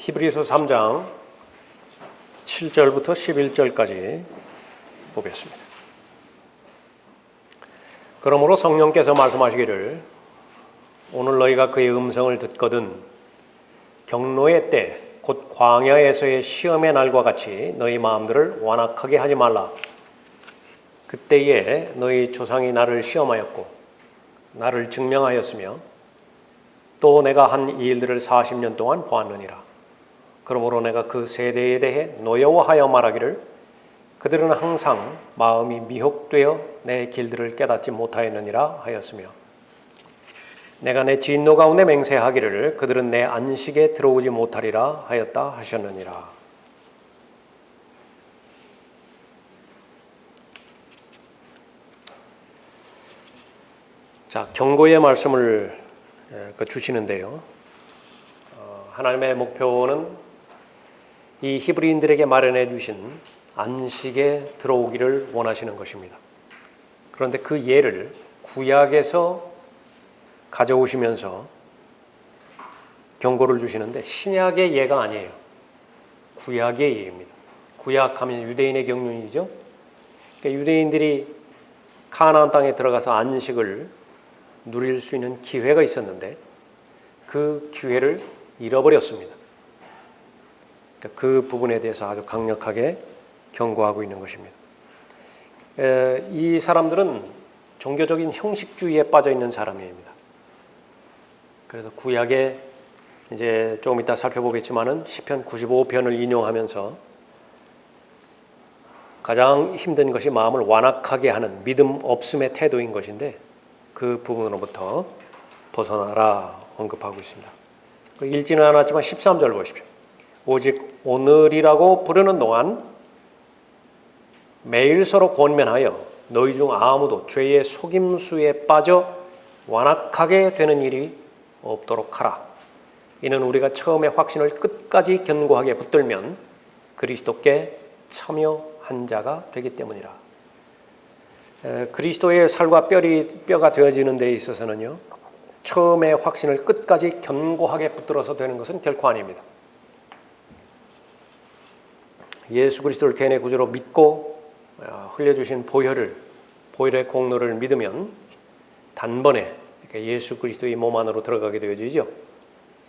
히브리서 3장 7절부터 11절까지 보겠습니다. 그러므로 성령께서 말씀하시기를 오늘 너희가 그의 음성을 듣거든 경노의 때 곧 광야에서의 시험의 날과 같이 너희 마음들을 완악하게 하지 말라. 그때에 너희 조상이 나를 시험하였고 나를 증명하였으며 또 내가 한 이 일들을 40년 동안 보았느니라. 그러므로 내가 그 세대에 대해 노여워하여 말하기를 그들은 항상 마음이 미혹되어 내 길들을 깨닫지 못하였느니라 하였으며 내가 내 진노 가운데 맹세하기를 그들은 내 안식에 들어오지 못하리라 하였다 하셨느니라. 자, 경고의 말씀을 주시는데요. 하나님의 목표는 이 히브리인들에게 마련해 주신 안식에 들어오기를 원하시는 것입니다. 그런데 그 예를 구약에서 가져오시면서 경고를 주시는데 신약의 예가 아니에요. 구약의 예입니다. 구약하면 유대인의 경륜이죠. 그러니까 유대인들이 가나안 땅에 들어가서 안식을 누릴 수 있는 기회가 있었는데 그 기회를 잃어버렸습니다. 그러니까 그 부분에 대해서 아주 강력하게 경고하고 있는 것입니다. 이 사람들은 종교적인 형식주의에 빠져 있는 사람입니다. 그래서 구약에 이제 조금 이따 살펴보겠지만은 시편 95편을 인용하면서 가장 힘든 것이 마음을 완악하게 하는 믿음 없음의 태도인 것인데 그 부분으로부터 벗어나라 언급하고 있습니다. 읽지는 않았지만 13절 보십시오. 오직 오늘이라고 부르는 동안 매일 서로 권면하여 너희 중 아무도 죄의 속임수에 빠져 완악하게 되는 일이 없도록 하라. 이는 우리가 처음에 확신을 끝까지 견고하게 붙들면 그리스도께 참여한 자가 되기 때문이라. 그리스도의 살과 뼈가 되어지는 데 있어서는요, 처음에 확신을 끝까지 견고하게 붙들어서 되는 것은 결코 아닙니다. 예수 그리스도를 개인의 구주로 믿고 흘려주신 보혈의 공로를 믿으면 단번에 예수 그리스도의 몸 안으로 들어가게 되어지죠.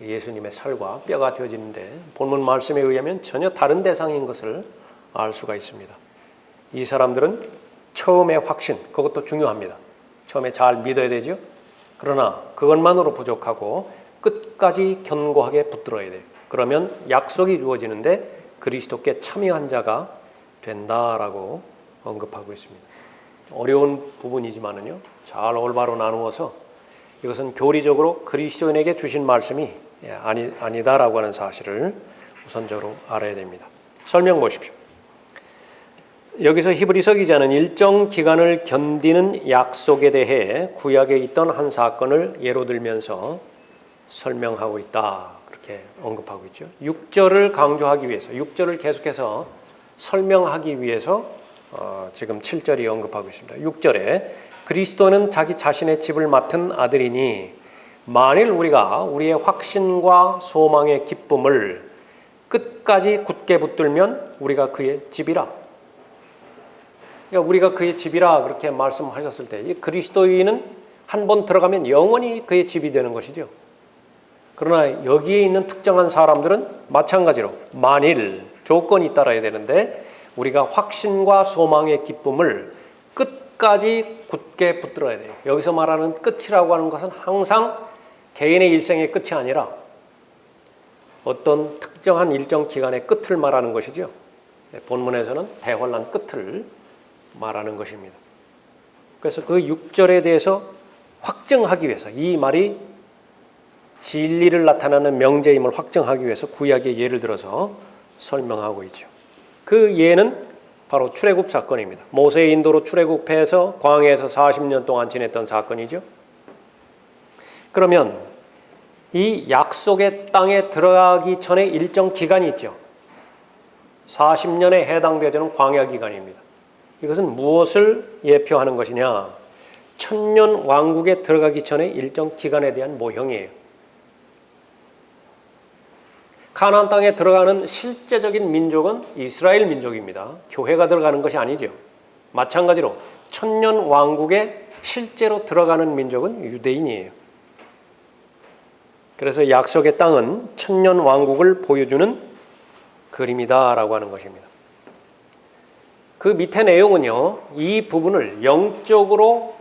예수님의 살과 뼈가 되어지는데 본문 말씀에 의하면 전혀 다른 대상인 것을 알 수가 있습니다. 이 사람들은 처음의 확신, 그것도 중요합니다. 처음에 잘 믿어야 되죠. 그러나 그것만으로 부족하고 끝까지 견고하게 붙들어야 돼요. 그러면 약속이 주어지는데 그리스도께 참여한 자가 된다라고 언급하고 있습니다. 어려운 부분이지만은요, 잘 올바로 나누어서 이것은 교리적으로 그리스도인에게 주신 말씀이 아니다라고 하는 사실을 우선적으로 알아야 됩니다. 설명 보십시오. 여기서 히브리서 기자는 일정 기간을 견디는 약속에 대해 구약에 있던 한 사건을 예로 들면서 설명하고 있다. 그렇게 언급하고 있죠. 6절을 강조하기 위해서, 6절을 계속해서 설명하기 위해서 지금 7절이 언급하고 있습니다. 6절에 그리스도는 자기 자신의 집을 맡은 아들이니 만일 우리가 우리의 확신과 소망의 기쁨을 끝까지 굳게 붙들면 우리가 그의 집이라. 그러니까 우리가 그의 집이라 그렇게 말씀하셨을 때 그리스도인은 한 번 들어가면 영원히 그의 집이 되는 것이죠. 그러나 여기에 있는 특정한 사람들은 마찬가지로 만일 조건이 따라야 되는데 우리가 확신과 소망의 기쁨을 끝까지 굳게 붙들어야 돼요. 여기서 말하는 끝이라고 하는 것은 항상 개인의 일생의 끝이 아니라 어떤 특정한 일정 기간의 끝을 말하는 것이죠. 본문에서는 대환란 끝을 말하는 것입니다. 그래서 그 6절에 대해서 확증하기 위해서 이 말이 진리를 나타내는 명제임을 확증하기 위해서 구약의 예를 들어서 설명하고 있죠. 그 예는 바로 출애굽 사건입니다. 모세의 인도로 출애굽해서 광야에서 40년 동안 지냈던 사건이죠. 그러면 이 약속의 땅에 들어가기 전에 일정 기간이 있죠. 40년에 해당되는 광야 기간입니다. 이것은 무엇을 예표하는 것이냐? 천년 왕국에 들어가기 전에 일정 기간에 대한 모형이에요. 가나안 땅에 들어가는 실제적인 민족은 이스라엘 민족입니다. 교회가 들어가는 것이 아니죠. 마찬가지로 천년 왕국에 실제로 들어가는 민족은 유대인이에요. 그래서 약속의 땅은 천년 왕국을 보여주는 그림이다라고 하는 것입니다. 그 밑에 내용은요, 이 부분을 영적으로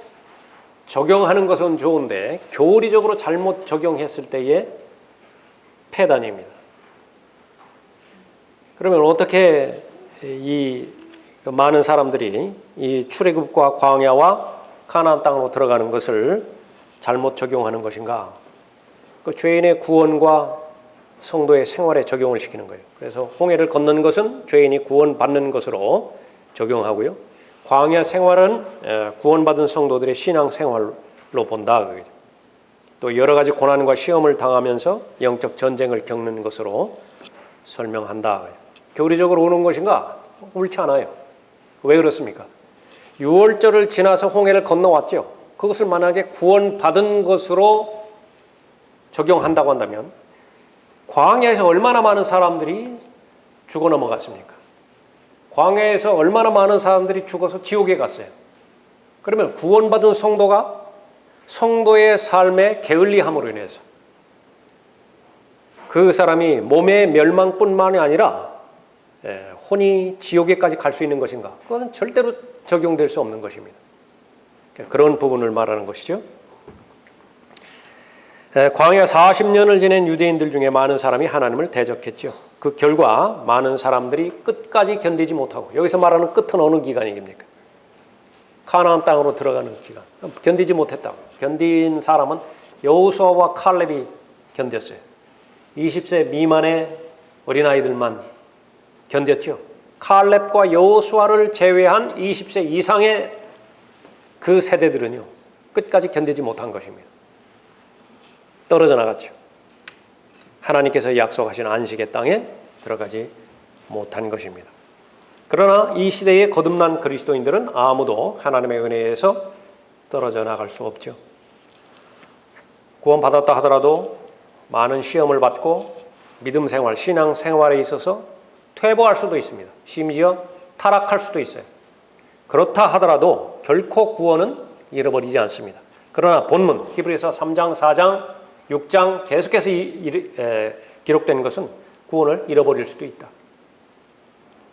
적용하는 것은 좋은데 교리적으로 잘못 적용했을 때의 폐단입니다. 그러면 어떻게 이 많은 사람들이 이 출애굽과 광야와 가나안 땅으로 들어가는 것을 잘못 적용하는 것인가? 그 죄인의 구원과 성도의 생활에 적용을 시키는 거예요. 그래서 홍해를 건너는 것은 죄인이 구원받는 것으로 적용하고요. 광야 생활은 구원받은 성도들의 신앙 생활로 본다. 또 여러 가지 고난과 시험을 당하면서 영적 전쟁을 겪는 것으로 설명한다. 교리적으로 오는 것인가? 옳지 않아요. 왜 그렇습니까? 6월절을 지나서 홍해를 건너왔죠. 그것을 만약에 구원받은 것으로 적용한다고 한다면 광야에서 얼마나 많은 사람들이 죽어 넘어갔습니까? 광야에서 얼마나 많은 사람들이 죽어서 지옥에 갔어요. 그러면 구원받은 성도가 성도의 삶의 게을리함으로 인해서 그 사람이 몸의 멸망뿐만이 아니라 혼이 지옥에까지 갈 수 있는 것인가? 그건 절대로 적용될 수 없는 것입니다. 그런 부분을 말하는 것이죠. 광야 40년을 지낸 유대인들 중에 많은 사람이 하나님을 대적했죠. 그 결과 많은 사람들이 끝까지 견디지 못하고, 여기서 말하는 끝은 어느 기간입니까? 가나안 땅으로 들어가는 기간. 견디지 못했다고. 견딘 사람은 여호수아와 칼렙이 견뎠어요. 20세 미만의 어린아이들만 견뎠죠. 칼렙과 여호수아를 제외한 20세 이상의 그 세대들은요, 끝까지 견디지 못한 것입니다. 떨어져 나갔죠. 하나님께서 약속하신 안식의 땅에 들어가지 못한 것입니다. 그러나 이 시대에 거듭난 그리스도인들은 아무도 하나님의 은혜에서 떨어져 나갈 수 없죠. 구원받았다 하더라도 많은 시험을 받고 믿음 생활, 신앙 생활에 있어서 퇴보할 수도 있습니다. 심지어 타락할 수도 있어요. 그렇다 하더라도 결코 구원은 잃어버리지 않습니다. 그러나 본문 히브리서 3장, 4장, 6장 계속해서 기록된 것은 구원을 잃어버릴 수도 있다.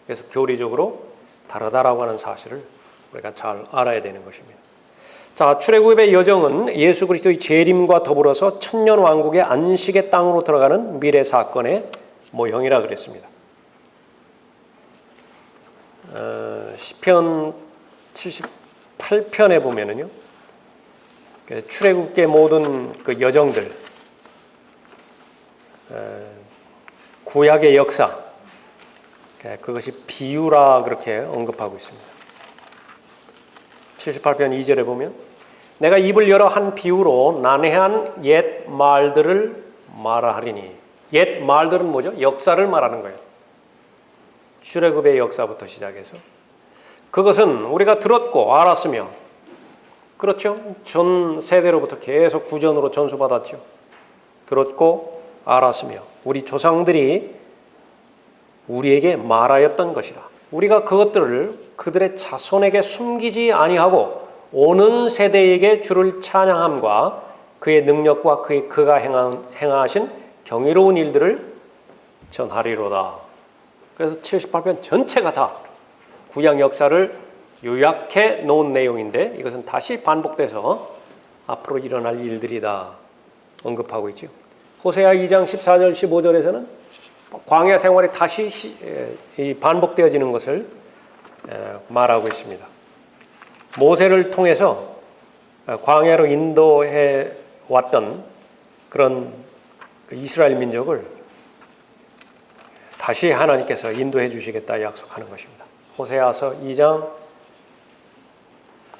그래서 교리적으로 다르다라고 하는 사실을 우리가 잘 알아야 되는 것입니다. 자, 출애굽의 여정은 예수 그리스도의 재림과 더불어서 천년 왕국의 안식의 땅으로 들어가는 미래 사건의 모형이라 그랬습니다. 시편 78편에 보면은요, 출애굽의 모든 그 여정들, 구약의 역사, 그것이 비유라 그렇게 언급하고 있습니다. 78편 2절에 보면 내가 입을 열어 한 비유로 난해한 옛 말들을 말하리니, 옛 말들은 뭐죠? 역사를 말하는 거예요. 출애굽의 역사부터 시작해서 그것은 우리가 들었고 알았으며, 그렇죠? 전 세대로부터 계속 구전으로 전수받았죠. 들었고 알았으며 우리 조상들이 우리에게 말하였던 것이라. 우리가 그것들을 그들의 자손에게 숨기지 아니하고 오는 세대에게 주를 찬양함과 그의 능력과 그가 행하신 경이로운 일들을 전하리로다. 그래서 78편 전체가 다 구약 역사를 요약해 놓은 내용인데 이것은 다시 반복돼서 앞으로 일어날 일들이다 언급하고 있죠. 호세아 2장 14절 15절에서는 광야 생활이 다시 반복되어지는 것을 말하고 있습니다. 모세를 통해서 광야로 인도해 왔던 그런 이스라엘 민족을 다시 하나님께서 인도해 주시겠다 약속하는 것입니다. 호세아서 2장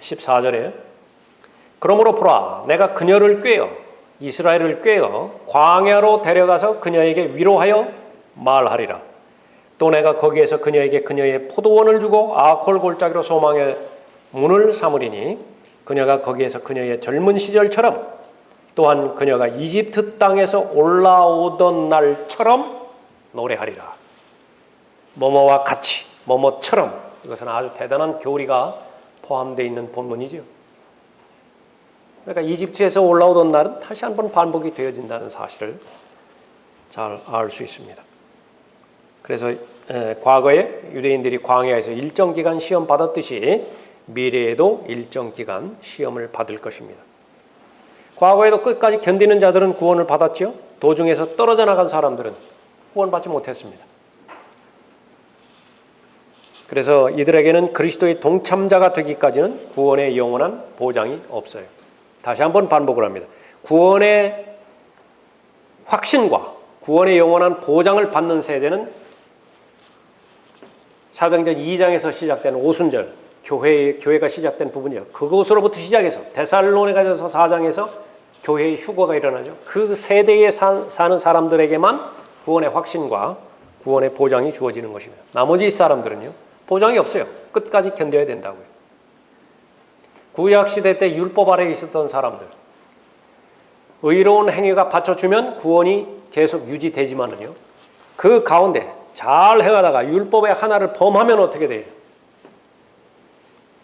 14절에 그러므로 보라, 내가 그녀를 꾀어 이스라엘을 꾀어 광야로 데려가서 그녀에게 위로하여 말하리라. 또 내가 거기에서 그녀에게 그녀의 포도원을 주고 아콜 골짜기로 소망의 문을 삼으리니 그녀가 거기에서 그녀의 젊은 시절처럼 또한 그녀가 이집트 땅에서 올라오던 날처럼 노래하리라. 뭐뭐와 같이, 뭐뭐처럼. 이것은 아주 대단한 교리가 포함되어 있는 본문이죠. 그러니까 이집트에서 올라오던 날은 다시 한번 반복이 되어진다는 사실을 잘 알 수 있습니다. 그래서 과거에 유대인들이 광야에서 일정 기간 시험 받았듯이 미래에도 일정 기간 시험을 받을 것입니다. 과거에도 끝까지 견디는 자들은 구원을 받았죠. 도중에서 떨어져 나간 사람들은 구원받지 못했습니다. 그래서 이들에게는 그리스도의 동참자가 되기까지는 구원의 영원한 보장이 없어요. 다시 한번 반복을 합니다. 구원의 확신과 구원의 영원한 보장을 받는 세대는 사도행전 2장에서 시작된 오순절, 교회가 시작된 부분이요. 그것으로부터 시작해서 데살로니가전서 4장에서 교회의 휴거가 일어나죠. 그 세대에 사는 사람들에게만 구원의 확신과 구원의 보장이 주어지는 것입니다. 나머지 사람들은요, 보장이 없어요. 끝까지 견뎌야 된다고요. 구약시대 때 율법 아래에 있었던 사람들, 의로운 행위가 받쳐주면 구원이 계속 유지되지만은요, 그 가운데 잘 행하다가 율법의 하나를 범하면 어떻게 돼요?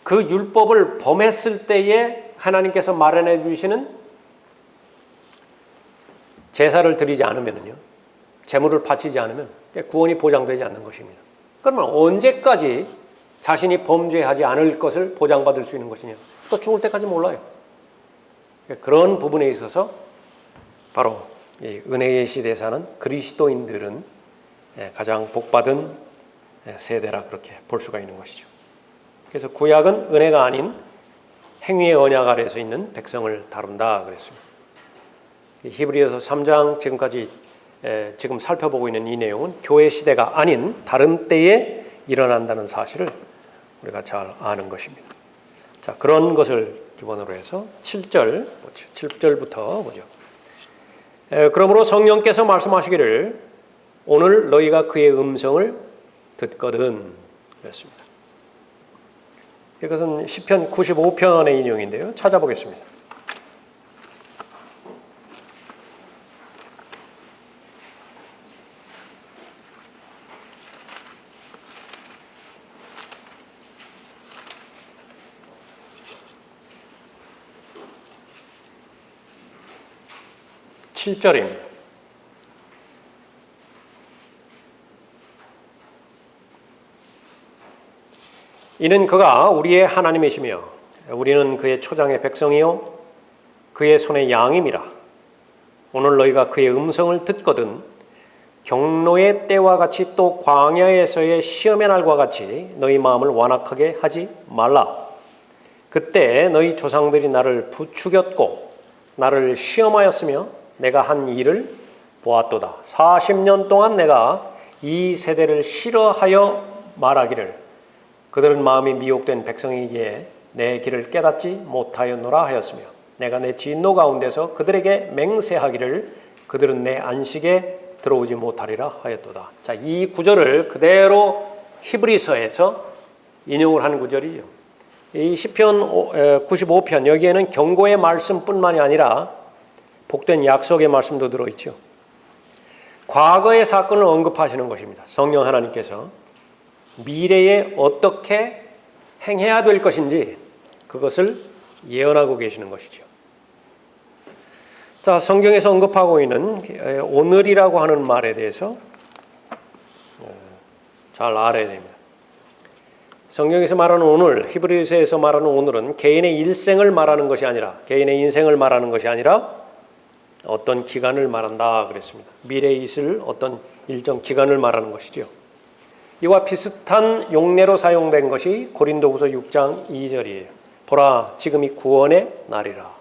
그 율법을 범했을 때에 하나님께서 마련해 주시는 제사를 드리지 않으면요, 제물을 바치지 않으면 구원이 보장되지 않는 것입니다. 그러면 언제까지 자신이 범죄하지 않을 것을 보장받을 수 있는 것이냐? 또 죽을 때까지 몰라요. 그런 부분에 있어서 바로 이 은혜의 시대에 사는 그리스도인들은 가장 복받은 세대라 그렇게 볼 수가 있는 것이죠. 그래서 구약은 은혜가 아닌 행위의 언약 아래에서 있는 백성을 다룬다 그랬습니다. 히브리서 3장 지금까지 지금 살펴보고 있는 이 내용은 교회 시대가 아닌 다른 때에 일어난다는 사실을 우리가 잘 아는 것입니다. 자, 그런 것을 기본으로 해서 7절부터 보죠. 그러므로 성령께서 말씀하시기를 오늘 너희가 그의 음성을 듣거든 그랬습니다. 이것은 시편 95편의 인용인데요. 찾아보겠습니다. (7절입니다) 이는 그가 우리의 하나님이시며 우리는 그의 초장의 백성이요 그의 손의 양임이라. 오늘 너희가 그의 음성을 듣거든 경노의 때와 같이 또 광야에서의 시험의 날과 같이 너희 마음을 완악하게 하지 말라. 그때 너희 조상들이 나를 부추겼고 나를 시험하였으며 내가 한 일을 보았도다. 40년 동안 내가 이 세대를 싫어하여 말하기를 그들은 마음이 미혹된 백성이기에 내 길을 깨닫지 못하였노라 하였으며 내가 내 진노 가운데서 그들에게 맹세하기를 그들은 내 안식에 들어오지 못하리라 하였도다. 자, 이 구절을 그대로 히브리서에서 인용을 하는 구절이죠. 이 시편 95편 여기에는 경고의 말씀뿐만이 아니라 복된 약속의 말씀도 들어있죠. 과거의 사건을 언급하시는 것입니다. 성령 하나님께서 미래에 어떻게 행해야 될 것인지 그것을 예언하고 계시는 것이죠. 자, 성경에서 언급하고 있는 오늘이라고 하는 말에 대해서 잘 알아야 됩니다. 성경에서 말하는 오늘, 히브리서에서 말하는 오늘은 개인의 일생을 말하는 것이 아니라 개인의 인생을 말하는 것이 아니라 어떤 기간을 말한다 그랬습니다. 미래에 있을 어떤 일정 기간을 말하는 것이죠. 이와 비슷한 용례로 사용된 것이 고린도후서 6장 2절이에요. 보라, 지금이 구원의 날이라.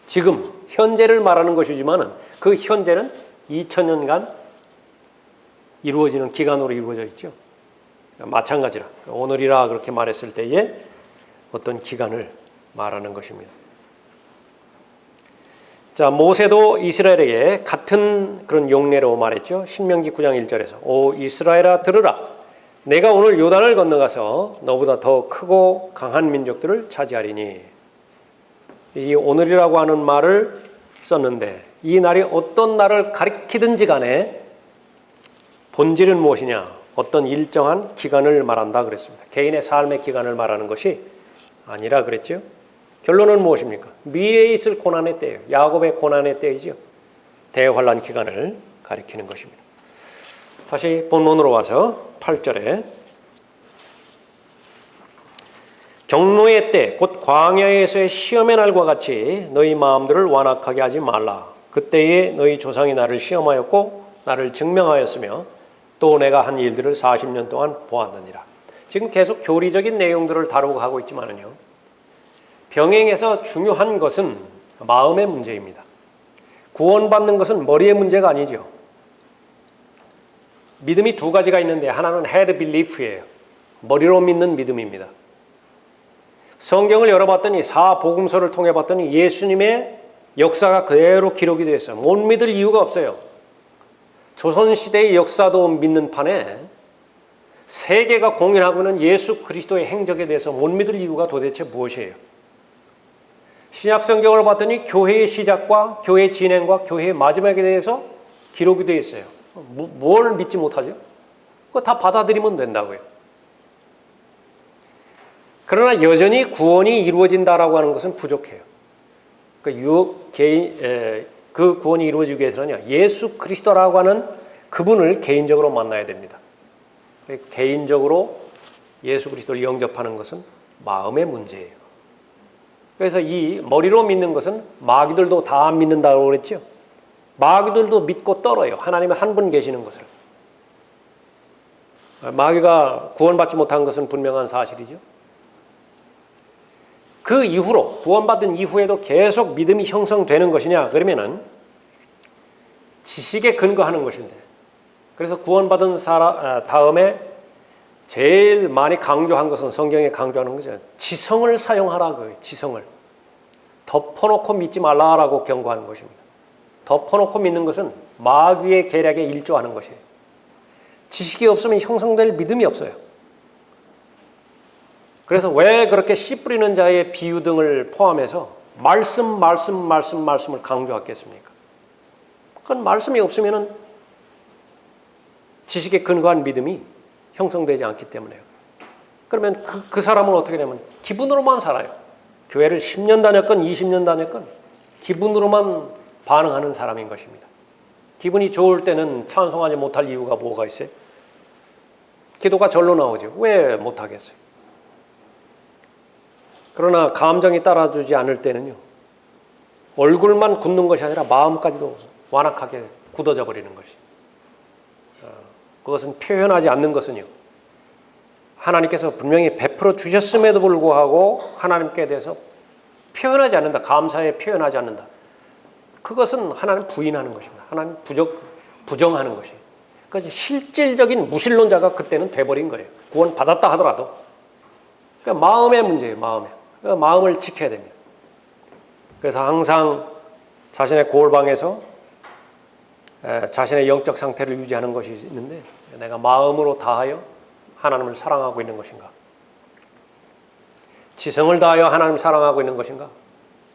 지금 현재를 말하는 것이지만 그 현재는 2000년간 이루어지는 기간으로 이루어져 있죠. 마찬가지라. 오늘이라 그렇게 말했을 때에 어떤 기간을 말하는 것입니다. 자, 모세도 이스라엘에게 같은 그런 용례로 말했죠. 신명기 9장 1절에서 오 이스라엘아 들으라. 내가 오늘 요단을 건너가서 너보다 더 크고 강한 민족들을 차지하리니. 이 오늘이라고 하는 말을 썼는데 이 날이 어떤 날을 가리키든지 간에 본질은 무엇이냐? 어떤 일정한 기간을 말한다 그랬습니다. 개인의 삶의 기간을 말하는 것이 아니라 그랬죠. 결론은 무엇입니까? 미래에 있을 고난의 때예요. 야곱의 고난의 때이죠. 대환란 기간을 가리키는 것입니다. 다시 본문으로 와서 8절에 경노의 때 곧 광야에서의 시험의 날과 같이 너희 마음들을 완악하게 하지 말라. 그때에 너희 조상이 나를 시험하였고 나를 증명하였으며 또 내가 한 일들을 40년 동안 보았느니라. 지금 계속 교리적인 내용들을 다루고 가고 있지만요, 병행해서 중요한 것은 마음의 문제입니다. 구원받는 것은 머리의 문제가 아니죠. 믿음이 두 가지가 있는데 하나는 head belief예요. 머리로 믿는 믿음입니다. 성경을 열어봤더니 사복음서를 통해 봤더니 예수님의 역사가 그대로 기록이 되어 있어요. 못 믿을 이유가 없어요. 조선시대의 역사도 믿는 판에 세계가 공인하고 있는 예수 그리스도의 행적에 대해서 못 믿을 이유가 도대체 무엇이에요? 신약 성경을 봤더니 교회의 시작과 교회의 진행과 교회의 마지막에 대해서 기록이 되어 있어요. 뭘 믿지 못하죠? 그거 다 받아들이면 된다고요. 그러나 여전히 구원이 이루어진다라고 하는 것은 부족해요. 그 구원이 이루어지기 위해서는요, 예수 그리스도라고 하는 그분을 개인적으로 만나야 됩니다. 개인적으로 예수 그리스도를 영접하는 것은 마음의 문제예요. 그래서 이 머리로 믿는 것은 마귀들도 다 믿는다고 그랬죠. 마귀들도 믿고 떨어요. 하나님의 한 분 계시는 것을. 마귀가 구원받지 못한 것은 분명한 사실이죠. 그 이후로 구원받은 이후에도 계속 믿음이 형성되는 것이냐? 그러면은 지식에 근거하는 것인데, 그래서 구원받은 다음에 제일 많이 강조한 것은 성경에 강조하는 거죠. 지성을 사용하라. 지성을 덮어놓고 믿지 말라라고 경고하는 것입니다. 덮어놓고 믿는 것은 마귀의 계략에 일조하는 것이에요. 지식이 없으면 형성될 믿음이 없어요. 그래서 왜 그렇게 씨 뿌리는 자의 비유 등을 포함해서 말씀을 강조하겠습니까? 그건 말씀이 없으면 지식에 근거한 믿음이 형성되지 않기 때문에요. 그러면 그 사람은 어떻게 되면 기분으로만 살아요. 교회를 10년 다녔건 20년 다녔건 기분으로만 반응하는 사람인 것입니다. 기분이 좋을 때는 찬송하지 못할 이유가 뭐가 있어요? 기도가 절로 나오죠. 왜 못하겠어요? 그러나 감정이 따라주지 않을 때는요, 얼굴만 굳는 것이 아니라 마음까지도 완악하게 굳어져 버리는 것이. 그것은 표현하지 않는 것은요, 하나님께서 분명히 베풀어 주셨음에도 불구하고 하나님께 대해서 표현하지 않는다. 감사에 표현하지 않는다. 그것은 하나님 부인하는 것입니다. 하나님 부정하는 것이에요. 그래서 실질적인 무신론자가 그때는 돼버린 거예요. 구원 받았다 하더라도. 그러니까 마음의 문제예요. 그러니까 마음을 지켜야 됩니다. 그래서 항상 자신의 골방에서 자신의 영적 상태를 유지하는 것이 있는데, 내가 마음으로 다하여 하나님을 사랑하고 있는 것인가? 지성을 다하여 하나님을 사랑하고 있는 것인가?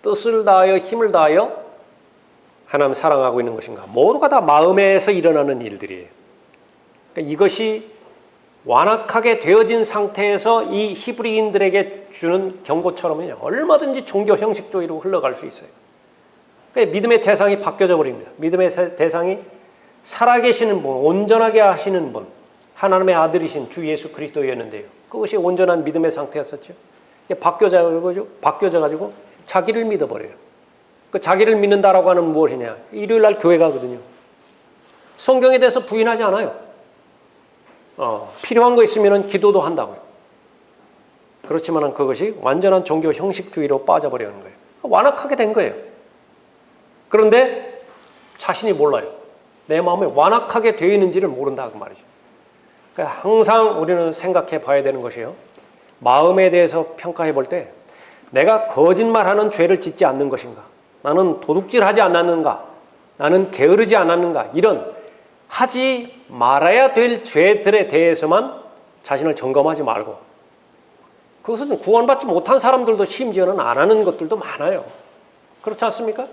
뜻을 다하여 힘을 다하여 하나님을 사랑하고 있는 것인가? 모두가 다 마음에서 일어나는 일들이에요. 그러니까 이것이 완악하게 되어진 상태에서 이 히브리인들에게 주는 경고처럼요, 얼마든지 종교 형식주의로 흘러갈 수 있어요. 그러니까 믿음의 대상이 바뀌어져 버립니다. 믿음의 대상이 살아계시는 분, 온전하게 하시는 분, 하나님의 아들이신 주 예수 그리스도였는데요, 그것이 온전한 믿음의 상태였었죠. 바뀌어져 가지고 자기를 믿어버려요. 그 자기를 믿는다라고 하는 무엇이냐? 일요일 날 교회 가거든요. 성경에 대해서 부인하지 않아요. 필요한 거 있으면 기도도 한다고요. 그렇지만 그것이 완전한 종교 형식주의로 빠져버리는 거예요. 완악하게 된 거예요. 그런데 자신이 몰라요. 내 마음에 완악하게 되어 있는지를 모른다 그 말이죠. 그러니까 항상 우리는 생각해 봐야 되는 것이에요. 마음에 대해서 평가해 볼 때 내가 거짓말하는 죄를 짓지 않는 것인가? 나는 도둑질하지 않았는가? 나는 게으르지 않았는가? 이런 하지 말아야 될 죄들에 대해서만 자신을 점검하지 말고, 그것은 구원받지 못한 사람들도 심지어는 안 하는 것들도 많아요. 그렇지 않습니까?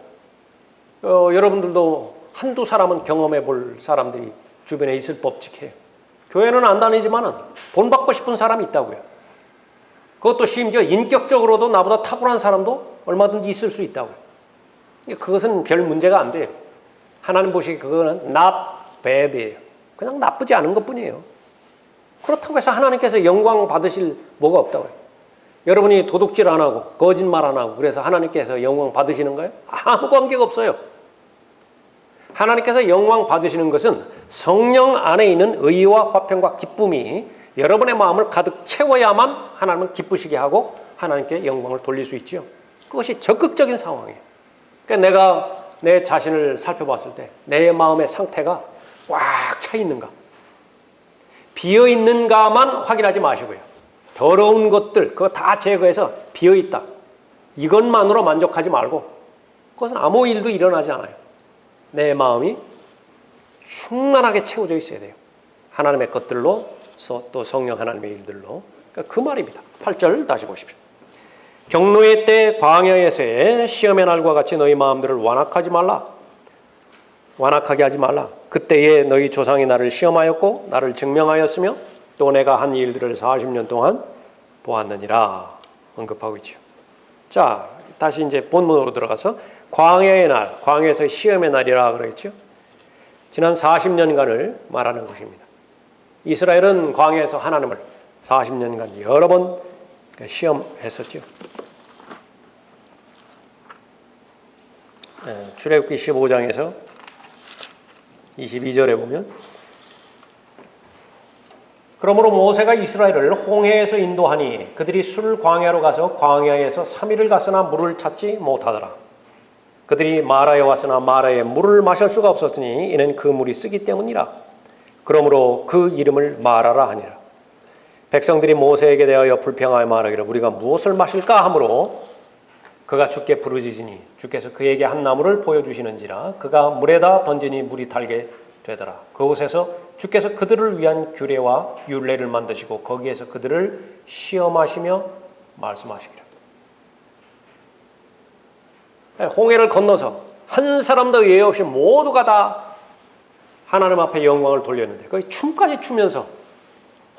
여러분들도 한두 사람은 경험해 볼 사람들이 주변에 있을 법칙해요. 교회는 안 다니지만은 본받고 싶은 사람이 있다고요. 그것도 심지어 인격적으로도 나보다 탁월한 사람도 얼마든지 있을 수 있다고요. 그것은 별 문제가 안 돼요. 하나님 보시기에 그거는 not bad이에요. 그냥 나쁘지 않은 것뿐이에요. 그렇다고 해서 하나님께서 영광 받으실 뭐가 없다고요. 여러분이 도둑질 안 하고 거짓말 안 하고 그래서 하나님께서 영광 받으시는 거예요? 아무 관계가 없어요. 하나님께서 영광 받으시는 것은 성령 안에 있는 의와 화평과 기쁨이 여러분의 마음을 가득 채워야만 하나님은 기쁘시게 하고 하나님께 영광을 돌릴 수 있죠. 그것이 적극적인 상황이에요. 그러니까 내가 내 자신을 살펴봤을 때 내 마음의 상태가 꽉 차 있는가, 비어 있는가만 확인하지 마시고요. 더러운 것들 그거 다 제거해서 비어 있다, 이것만으로 만족하지 말고, 그것은 아무 일도 일어나지 않아요. 내 마음이 충만하게 채워져 있어야 돼요. 하나님의 것들로, 또 성령 하나님의 일들로. 그러니까 그 말입니다. 8절 다시 보십시오. 경노의 때 광야에서의 시험의 날과 같이 너희 마음들을 완악하게 하지 말라. 그때에 너희 조상이 나를 시험하였고 나를 증명하였으며 또 내가 한 일들을 40년 동안 보았느니라 언급하고 있죠. 자, 다시 이제 본문으로 들어가서 광야의 날, 광야에서의 시험의 날이라 그랬죠. 지난 40년간을 말하는 것입니다. 이스라엘은 광야에서 하나님을 40년간 여러 번 시험했었죠. 출애굽기 15장에서 22절에 보면, 그러므로 모세가 이스라엘을 홍해에서 인도하니 그들이 술 광야로 가서 광야에서 3일을 갔으나 물을 찾지 못하더라. 그들이 마라에 왔으나 마라에 물을 마실 수가 없었으니 이는 그 물이 쓰기 때문이라. 그러므로 그 이름을 마라라 하니라. 백성들이 모세에게 대하여 불평하여 말하기를 우리가 무엇을 마실까 하므로 그가 주께 부르짖으니 주께서 그에게 한 나무를 보여주시는지라. 그가 물에다 던지니 물이 달게 되더라. 그곳에서 주께서 그들을 위한 규례와 율례를 만드시고 거기에서 그들을 시험하시며 말씀하시기를. 홍해를 건너서 한 사람도 예외 없이 모두가 다 하나님 앞에 영광을 돌렸는데 거기 춤까지 추면서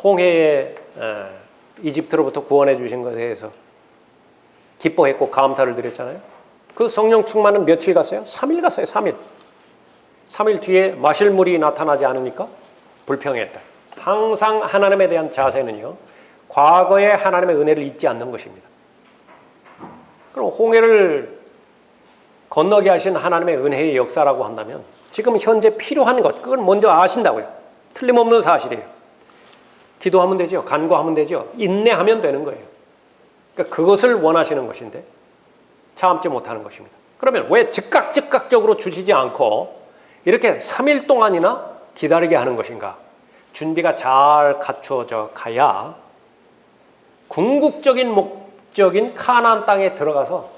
홍해에 이집트로부터 구원해 주신 것에 대해서 기뻐했고 감사를 드렸잖아요. 그 성령 충만은 며칠 갔어요? 3일 갔어요. 3일 뒤에 마실 물이 나타나지 않으니까 불평했다. 항상 하나님에 대한 자세는요, 과거의 하나님의 은혜를 잊지 않는 것입니다. 그럼 홍해를 건너게 하신 하나님의 은혜의 역사라고 한다면 지금 현재 필요한 것, 그걸 먼저 아신다고요. 틀림없는 사실이에요. 기도하면 되죠. 간구하면 되죠. 인내하면 되는 거예요. 그러니까 그것을 원하시는 것인데 참지 못하는 것입니다. 그러면 왜 즉각적으로 주시지 않고 이렇게 3일 동안이나 기다리게 하는 것인가? 준비가 잘 갖춰져 가야 궁극적인 목적인 카나안 땅에 들어가서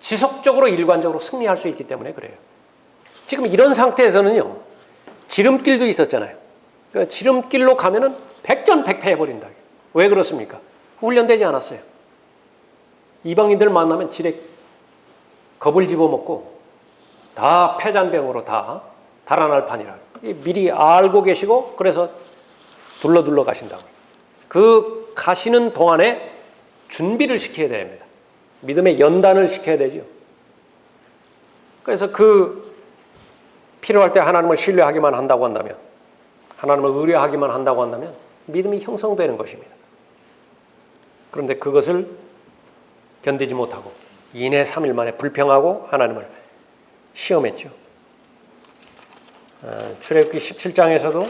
지속적으로 일관적으로 승리할 수 있기 때문에 그래요. 지금 이런 상태에서는요, 지름길도 있었잖아요. 그 지름길로 가면은 백전백패해버린다. 왜 그렇습니까? 훈련되지 않았어요. 이방인들 만나면 지레 겁을 집어먹고 다 패잔병으로 다 달아날 판이라. 미리 알고 계시고 그래서 둘러 가신다고. 그 가시는 동안에 준비를 시켜야 됩니다. 믿음의 연단을 시켜야 되죠. 그래서 필요할 때 하나님을 신뢰하기만 한다고 한다면, 하나님을 의뢰하기만 한다고 한다면 믿음이 형성되는 것입니다. 그런데 그것을 견디지 못하고 이내 3일 만에 불평하고 하나님을 시험했죠. 출애굽기 17장에서도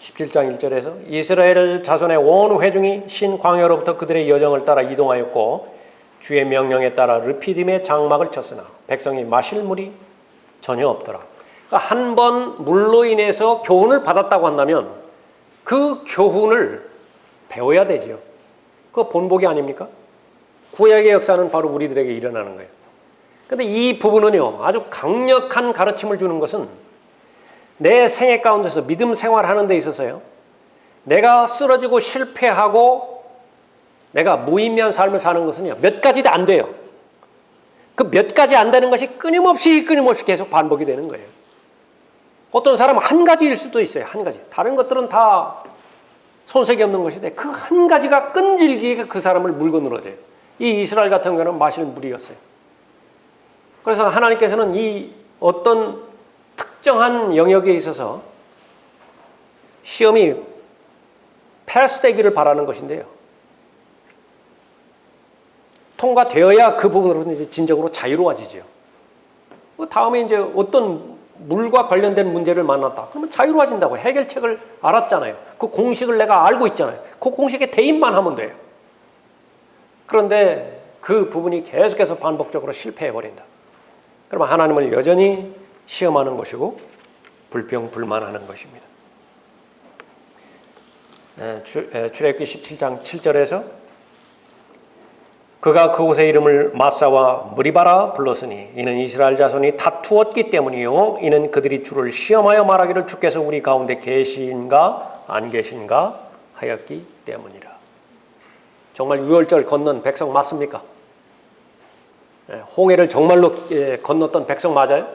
17장 1절에서 이스라엘 자손의 온 회중이 신 광야로부터 그들의 여정을 따라 이동하였고 주의 명령에 따라 르피딤의 장막을 쳤으나 백성이 마실 물이 전혀 없더라. 그러니까 한 번 물로 인해서 교훈을 받았다고 한다면 그 교훈을 배워야 되지요. 그거 본보기 아닙니까? 구약의 역사는 바로 우리들에게 일어나는 거예요. 그런데 이 부분은요, 아주 강력한 가르침을 주는 것은 내 생애 가운데서 믿음 생활하는 데 있어서요, 내가 쓰러지고 실패하고 내가 무의미한 삶을 사는 것은요, 몇 가지도 안 돼요. 그 몇 가지 안 되는 것이 끊임없이 계속 반복이 되는 거예요. 어떤 사람은 한 가지일 수도 있어요. 한 가지. 다른 것들은 다 손색이 없는 것인데 그 한 가지가 끈질기게 그 사람을 물고 늘어져요. 이 이스라엘 같은 경우는 마실 물이었어요. 그래서 하나님께서는 이 어떤 특정한 영역에 있어서 시험이 패스되기를 바라는 것인데요. 통과되어야 그 부분으로는 이제 진정으로 자유로워지죠. 다음에 이제 어떤 물과 관련된 문제를 만났다. 그러면 자유로워진다고 해결책을 알았잖아요. 그 공식을 내가 알고 있잖아요. 그 공식에 대입만 하면 돼요. 그런데 그 부분이 계속해서 반복적으로 실패해버린다. 그러면 하나님을 여전히 시험하는 것이고 불평불만하는 것입니다. 출애굽기 17장 7절에서 그가 그곳의 이름을 마사와 무리바라 불렀으니 이는 이스라엘 자손이 다투었기 때문이요 이는 그들이 주를 시험하여 말하기를 주께서 우리 가운데 계신가 안 계신가 하였기 때문이라. 정말 유월절 건넌 백성 맞습니까? 홍해를 정말로 건넜던 백성 맞아요?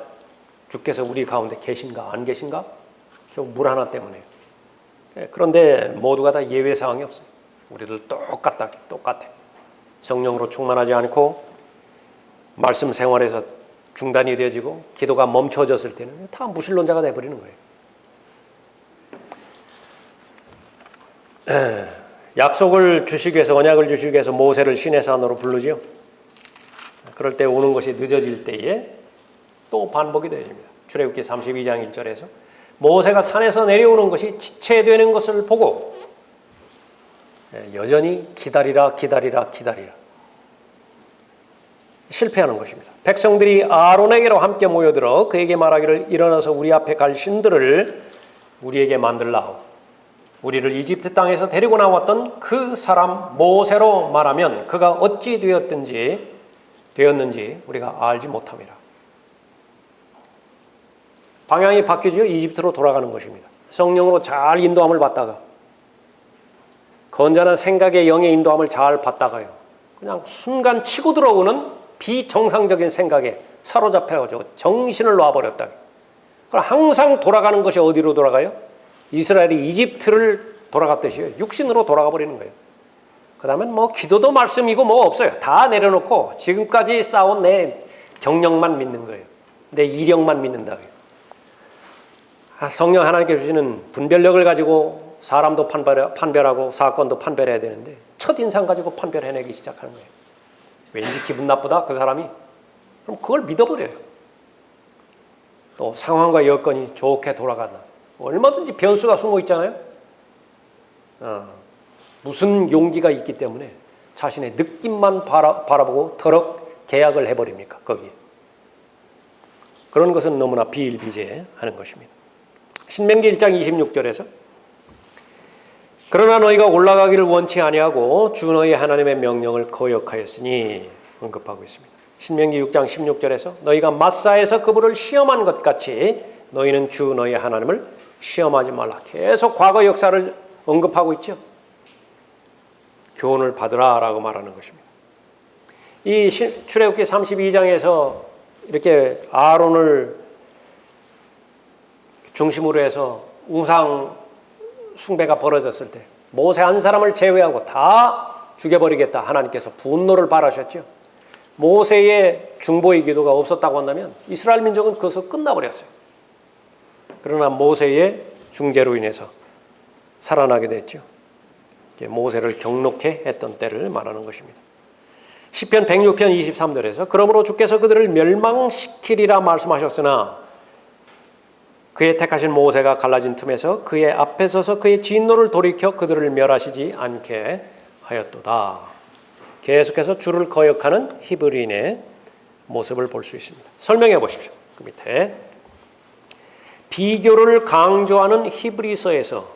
주께서 우리 가운데 계신가 안 계신가? 결국 물 하나 때문에요. 그런데 모두가 다 예외 사항이 없어요. 우리들 똑같아. 성령으로 충만하지 않고 말씀 생활에서 중단이 되어지고 기도가 멈춰졌을 때는 다 무신론자가 돼버리는 거예요. 약속을 주시기 위해서 언약을 주시기 위해서 모세를 시내 산으로 부르죠. 그럴 때 오는 것이 늦어질 때에 또 반복이 되어집니다. 출애굽기 32장 1절에서 모세가 산에서 내려오는 것이 지체되는 것을 보고 여전히 기다리라 실패하는 것입니다. 백성들이 아론에게로 함께 모여들어 그에게 말하기를 일어나서 우리 앞에 갈 신들을 우리에게 만들라. 우리를 이집트 땅에서 데리고 나왔던 그 사람 모세로 말하면 그가 어찌 되었는지 우리가 알지 못함이라. 방향이 바뀌죠. 이집트로 돌아가는 것입니다. 성령으로 잘 인도함을 받다가 건전한 생각의 영의 인도함을 잘 받다가요. 그냥 순간 치고 들어오는 비정상적인 생각에 사로잡혀가지고 정신을 놔버렸다. 그럼 항상 돌아가는 것이 어디로 돌아가요? 이스라엘이 이집트를 돌아갔듯이요. 육신으로 돌아가 버리는 거예요. 그 다음엔 뭐 기도도 말씀이고 뭐 없어요. 다 내려놓고 지금까지 쌓아온 내 경력만 믿는 거예요. 내 이력만 믿는다. 성령 하나님께 주시는 분별력을 가지고 사람도 판별하고 사건도 판별해야 되는데 첫인상 가지고 판별해내기 시작하는 거예요. 왠지 기분 나쁘다 그 사람이. 그럼 그걸 믿어버려요. 또 상황과 여건이 좋게 돌아간다. 얼마든지 변수가 숨어 있잖아요. 무슨 용기가 있기 때문에 자신의 느낌만 바라보고 더럽 계약을 해버립니까? 거기에. 그런 것은 너무나 비일비재하는 것입니다. 신명기 1장 26절에서 그러나 너희가 올라가기를 원치 아니하고 주 너희 하나님의 명령을 거역하였으니 언급하고 있습니다. 신명기 6장 16절에서 너희가 마사에서 그분을 시험한 것 같이 너희는 주 너희 하나님을 시험하지 말라. 계속 과거 역사를 언급하고 있죠. 교훈을 받으라라고 말하는 것입니다. 이 출애굽기 32장에서 이렇게 아론을 중심으로 해서 우상 숭배가 벌어졌을 때 모세 한 사람을 제외하고 다 죽여버리겠다 하나님께서 분노를 발하셨죠. 모세의 중보의 기도가 없었다고 한다면 이스라엘 민족은 거기서 끝나버렸어요. 그러나 모세의 중재로 인해서 살아나게 됐죠. 모세를 경록해 했던 때를 말하는 것입니다. 시편 106편 23절에서 그러므로 주께서 그들을 멸망시키리라 말씀하셨으나 그의 택하신 모세가 갈라진 틈에서 그의 앞에 서서 그의 진노를 돌이켜 그들을 멸하시지 않게 하였도다. 계속해서 주를 거역하는 히브리인의 모습을 볼 수 있습니다. 설명해 보십시오. 그 밑에 비교를 강조하는 히브리서에서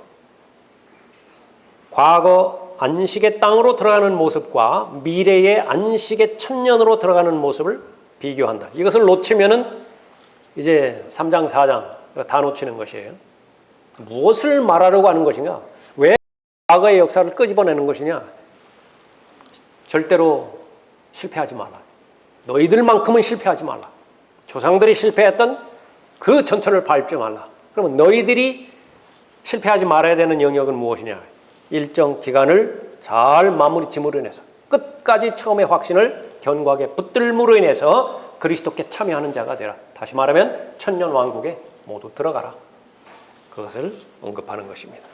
과거 안식의 땅으로 들어가는 모습과 미래의 안식의 천년으로 들어가는 모습을 비교한다. 이것을 놓치면은 이제 3장 4장 다 놓치는 것이에요. 무엇을 말하려고 하는 것이냐? 왜 과거의 역사를 끄집어내는 것이냐? 절대로 실패하지 말라. 너희들만큼은 실패하지 말라. 조상들이 실패했던 그 전철을 밟지 말라. 그러면 너희들이 실패하지 말아야 되는 영역은 무엇이냐? 일정 기간을 잘 마무리 짐으로 인해서 끝까지 처음의 확신을 견고하게 붙들므로 인해서 그리스도께 참여하는 자가 되라. 다시 말하면 천년 왕국에 모두 들어가라. 그것을 언급하는 것입니다.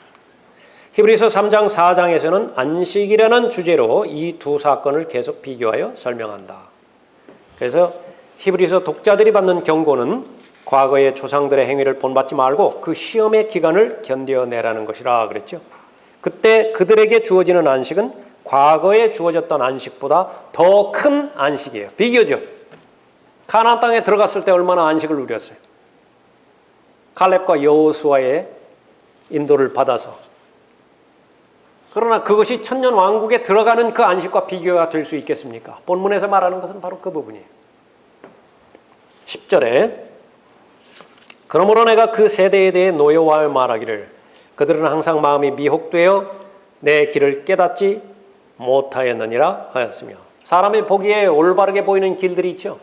히브리서 3장 4장에서는 안식이라는 주제로 이 두 사건을 계속 비교하여 설명한다. 그래서 히브리서 독자들이 받는 경고는 과거의 조상들의 행위를 본받지 말고 그 시험의 기간을 견뎌내라는 것이라 그랬죠. 그때 그들에게 주어지는 안식은 과거에 주어졌던 안식보다 더 큰 안식이에요. 비교죠. 가나안 땅에 들어갔을 때 얼마나 안식을 누렸어요. 칼렙과 여호수아의 인도를 받아서. 그러나 그것이 천년 왕국에 들어가는 그 안식과 비교가 될 수 있겠습니까? 본문에서 말하는 것은 바로 그 부분이에요. 10절에 그러므로 내가 그 세대에 대해 노여워하여 말하기를 그들은 항상 마음이 미혹되어 내 길을 깨닫지 못하였느니라 하였으며 사람이 보기에 올바르게 보이는 길들이 있죠.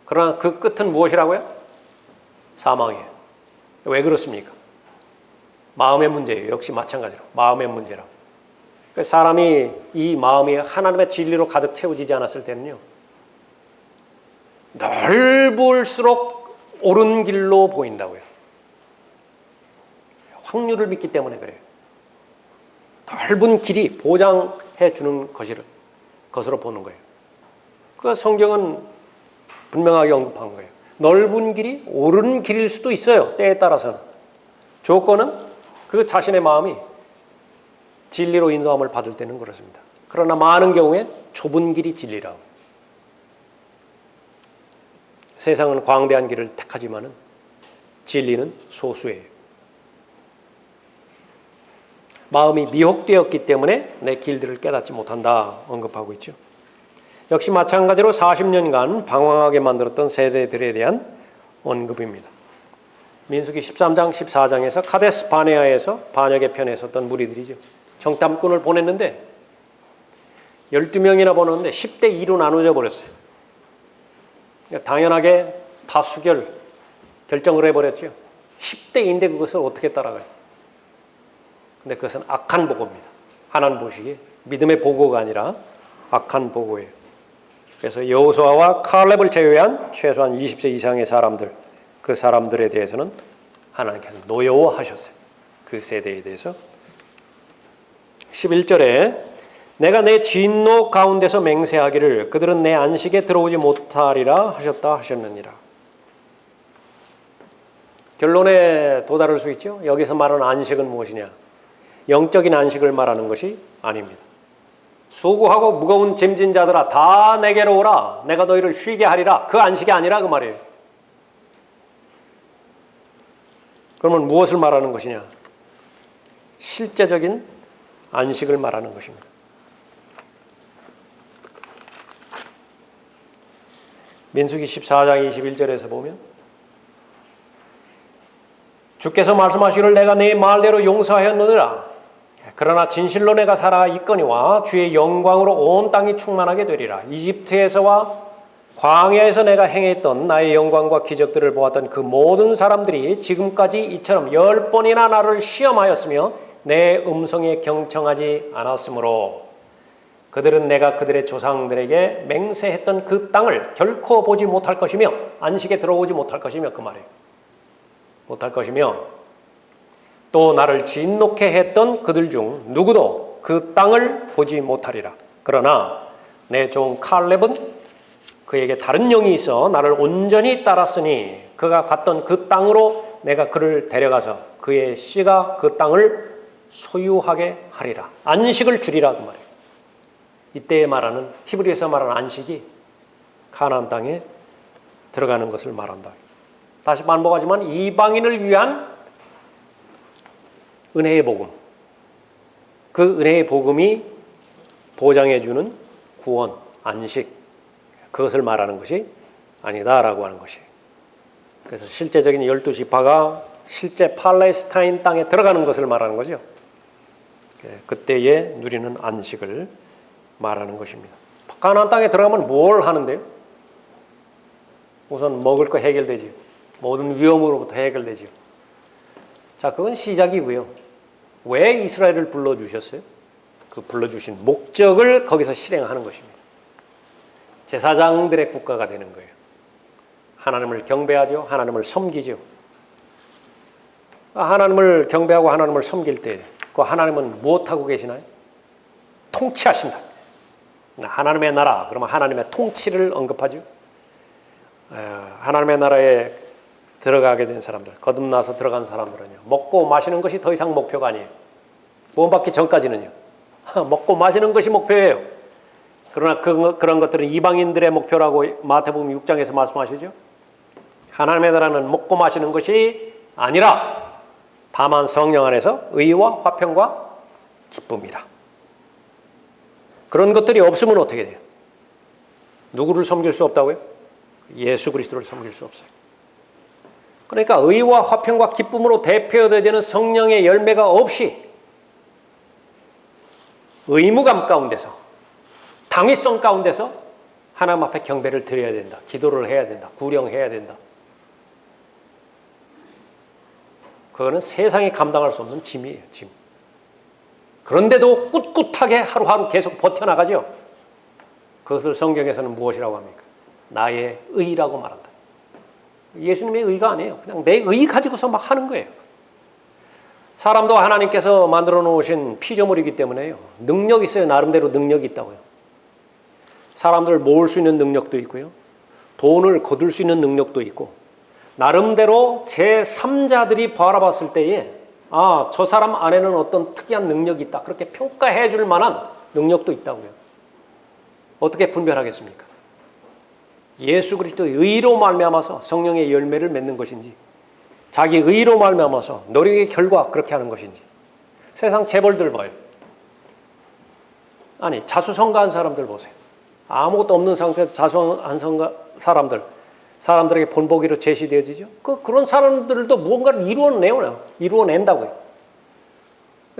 그러나 그 끝은 무엇이라고요? 사망이에요. 왜 그렇습니까? 마음의 문제예요. 역시 마찬가지로 마음의 문제라고. 사람이 이 마음이 하나님의 진리로 가득 채워지지 않았을 때는요, 넓을수록 옳은 길로 보인다고요. 확률을 믿기 때문에 그래요. 넓은 길이 보장해 주는 것으로 보는 거예요. 그 성경은 분명하게 언급한 거예요. 넓은 길이 옳은 길일 수도 있어요. 때에 따라서는. 조건은 그 자신의 마음이 진리로 인도함을 받을 때는 그렇습니다. 그러나 많은 경우에 좁은 길이 진리라고. 세상은 광대한 길을 택하지만은 진리는 소수예요. 마음이 미혹되었기 때문에 내 길들을 깨닫지 못한다 언급하고 있죠. 역시 마찬가지로 40년간 방황하게 만들었던 세대들에 대한 언급입니다. 민수기 13장 14장에서 카데스 바네아에서 반역의 편에 섰던 무리들이죠. 정탐꾼을 보냈는데 12명이나 보냈는데 10대 2로 나눠져 버렸어요. 그러니까 당연하게 다수결 결정을 해버렸죠. 10대2인데 그것을 어떻게 따라가요? 근데 그것은 악한 보고입니다. 하나님 보시기에 믿음의 보고가 아니라 악한 보고예요. 그래서 여호수아와 칼렙을 제외한 최소한 20세 이상의 사람들, 그 사람들에 대해서는 하나님께서 노여워하셨어요. 그 세대에 대해서. 11절에 내가 내 진노 가운데서 맹세하기를 그들은 내 안식에 들어오지 못하리라 하셨다 하셨느니라. 결론에 도달할 수 있죠. 여기서 말하는 안식은 무엇이냐? 영적인 안식을 말하는 것이 아닙니다. 수고하고 무거운 짐진 자들아 다 내게로 오라. 내가 너희를 쉬게 하리라. 그 안식이 아니라 그 말이에요. 그러면 무엇을 말하는 것이냐? 실제적인 안식을 말하는 것입니다. 민수기 14장 21절에서 보면 주께서 말씀하시기를 내가 네 말대로 용서하였느니라. 그러나 진실로 내가 살아 있거니와 주의 영광으로 온 땅이 충만하게 되리라. 이집트에서와 광야에서 내가 행했던 나의 영광과 기적들을 보았던 그 모든 사람들이 지금까지 이처럼 10번이나 나를 시험하였으며 내 음성에 경청하지 않았으므로 그들은 내가 그들의 조상들에게 맹세했던 그 땅을 결코 보지 못할 것이며 안식에 들어오지 못할 것이며 그 말이에요. 못할 것이며 또 나를 진노케 했던 그들 중 누구도 그 땅을 보지 못하리라. 그러나 내 종 칼렙은 그에게 다른 영이 있어 나를 온전히 따랐으니 그가 갔던 그 땅으로 내가 그를 데려가서 그의 씨가 그 땅을 소유하게 하리라. 안식을 주리라 그 말이에요. 이때에 말하는 히브리에서 말하는 안식이 가나안 땅에 들어가는 것을 말한다. 다시 반복하지만 이방인을 위한 은혜의 복음, 그 은혜의 복음이 보장해 주는 구원, 안식, 그것을 말하는 것이 아니다라고 하는 것이에요. 그래서 실제적인 12지파가 실제 팔레스타인 땅에 들어가는 것을 말하는 거죠. 그때에 누리는 안식을 말하는 것입니다. 가나안 땅에 들어가면 뭘 하는데요? 우선 먹을 거 해결되지요. 모든 위험으로부터 해결되지요. 자, 그건 시작이고요. 왜 이스라엘을 불러주셨어요? 그 불러주신 목적을 거기서 실행하는 것입니다. 제사장들의 국가가 되는 거예요. 하나님을 경배하죠. 하나님을 섬기죠. 하나님을 경배하고 하나님을 섬길 때 그 하나님은 무엇하고 계시나요? 통치하신다. 하나님의 나라, 그러면 하나님의 통치를 언급하죠. 하나님의 나라에 들어가게 된 사람들, 거듭나서 들어간 사람들은요, 먹고 마시는 것이 더 이상 목표가 아니에요. 구원받기 전까지는요, 먹고 마시는 것이 목표예요. 그러나 그런 것들은 이방인들의 목표라고 마태복음 6장에서 말씀하시죠. 하나님의 나라는 먹고 마시는 것이 아니라 다만 성령 안에서 의와 화평과 기쁨이라. 그런 것들이 없으면 어떻게 돼요? 누구를 섬길 수 없다고요? 예수 그리스도를 섬길 수 없어요. 그러니까 의와 화평과 기쁨으로 대표되는 성령의 열매가 없이 의무감 가운데서, 당위성 가운데서 하나님 앞에 경배를 드려야 된다. 기도를 해야 된다. 구령해야 된다. 그거는 세상이 감당할 수 없는 짐이에요. 짐. 그런데도 꿋꿋하게 하루하루 계속 버텨나가죠. 그것을 성경에서는 무엇이라고 합니까? 나의 의라고 말한다. 예수님의 의가 아니에요. 그냥 내 의 가지고서 막 하는 거예요. 사람도 하나님께서 만들어 놓으신 피조물이기 때문에요. 능력이 있어요. 나름대로 능력이 있다고요. 사람들을 모을 수 있는 능력도 있고요. 돈을 거둘 수 있는 능력도 있고, 나름대로 제3자들이 바라봤을 때에 저 사람 안에는 어떤 특이한 능력이 있다. 그렇게 평가해 줄 만한 능력도 있다고요. 어떻게 분별하겠습니까? 예수 그리스도의 의로 말미암아서 성령의 열매를 맺는 것인지, 자기 의로 말미암아서 노력의 결과 그렇게 하는 것인지. 세상 재벌들 봐요. 아니, 자수성가한 사람들 보세요. 아무것도 없는 상태에서 자수한 사람들에게 본보기로 제시되어지죠. 그런 사람들도 무언가를 이루어낸다고요.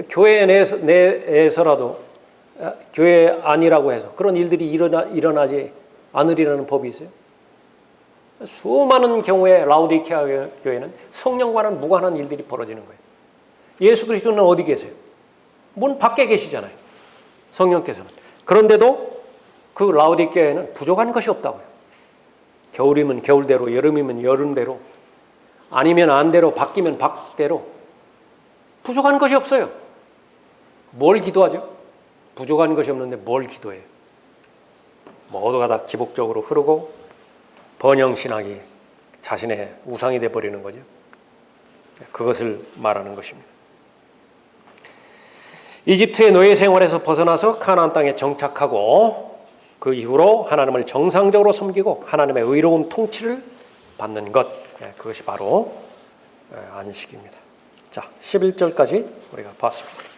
교회 내에서라도, 교회 아니라고 해서 그런 일들이 일어나지 않으리라는 법이 있어요. 수많은 경우에 라오디케아 교회는 성령과는 무관한 일들이 벌어지는 거예요. 예수 그리스도는 어디 계세요? 문 밖에 계시잖아요. 성령께서는. 그런데도 그 라오디케아에는 부족한 것이 없다고요. 겨울이면 겨울대로, 여름이면 여름대로, 아니면 안대로, 바뀌면 밖대로 부족한 것이 없어요. 뭘 기도하죠? 부족한 것이 없는데 뭘 기도해요? 모두가 다 기복적으로 흐르고 번영신학이 자신의 우상이 되어버리는 거죠. 그것을 말하는 것입니다. 이집트의 노예 생활에서 벗어나서 가나안 땅에 정착하고 그 이후로 하나님을 정상적으로 섬기고 하나님의 의로운 통치를 받는 것, 그것이 바로 안식입니다. 자, 11절까지 우리가 봤습니다.